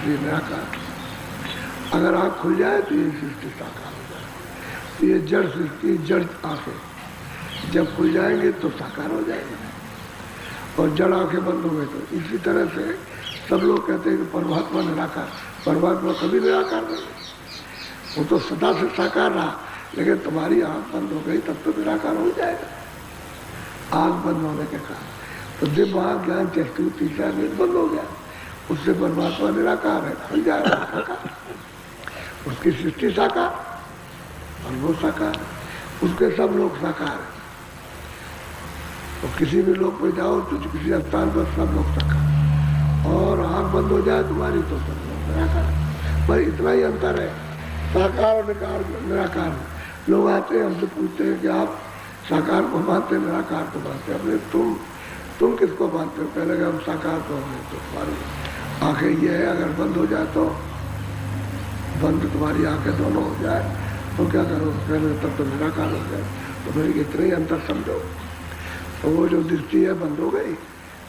इसलिए निराकार। अगर आँख खुल जाए तो ये सृष्टि साकार हो जाए। ये जड़ सृष्टि, जड़ आंखें जब खुल जाएंगे तो साकार हो जाएंगे, और जड़ आंखें बंद हो गए तो। इसी तरह से सब लोग कहते हैं कि परमात्मा निराकार। परमात्मा कभी निराकार नहीं, वो तो सदा से साकार रहा, लेकिन तुम्हारी आंख बंद हो गई तब तो निराकार हो जाएगा। आंख बंद होने के कारण तो दिव्य आंख ज्ञान चक्षु तीसरा नेत्र बंद हो गया, उससे परमात्मा निराकार है, खुल जाएगा साकार। उसकी सृष्टि साकार और वो साकार, उसके सब लोग साकार है। तो किसी भी लोग पे जाओ तो किसी स्थान पर सब लोग साकार, और आंख बंद हो जाए तुम्हारी तो सब लोग निराकार। पर इतना ही अंतर है साकार और निराकार। लोग आते हैं हमसे पूछते हैं कि आप साकार को मानते हैं, निराकार को मानते हैं। अपने तुम किसको मानते हो? पहले कि हम साकार को हमें, तो तुम्हारी आंखें ये है, अगर बंद हो जाए तो बंद तुम्हारी आंखें दोनों हो जाए तो क्या करो? पहले तब तो निराकार हो जाए। तो मेरे इतना ही अंतर समझो। तो वो जो दृष्टि है बंद हो गई,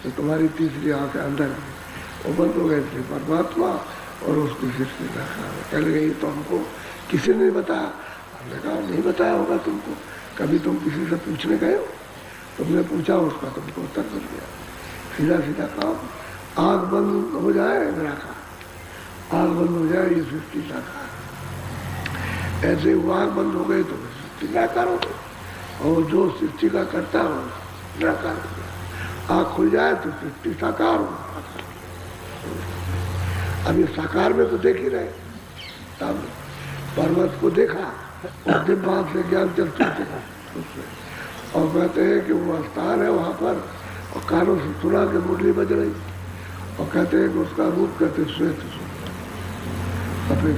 तो तुम्हारी तीसरी आंख अंदर वो बंद हो गई, इसलिए परमात्मा और उसकी सृष्टि निराकार है। पहले गई तो हमको किसी ने बताया, हमने कहा नहीं बताया होगा तुमको, कभी तुम किसी से पूछने गए हो? तुमने पूछा, उसका तुमको उत्तर मिल गया। सीधा सीधा काम, आँख बंद हो जाए निराकार, आँख बंद हो जाए ये सृष्टि साकार। ऐसे वो आँख बंद हो गई तो सृष्टि निराकार हो गई, और जो सृष्टि का करता हो निराकार हो गया। आँख खुल जाए तो सृष्टि साकार हो। अब ये साकार में तो देख ही रहे, तब पर्वत को देखा और दिव्य आँख से ज्ञान चलते उससे, और कहते हैं कि वो स्थान है वहाँ पर, और कानों से सुना के मुरली बज रही, और कहते हैं कि उसका रूप कहते श्वेत सफेद।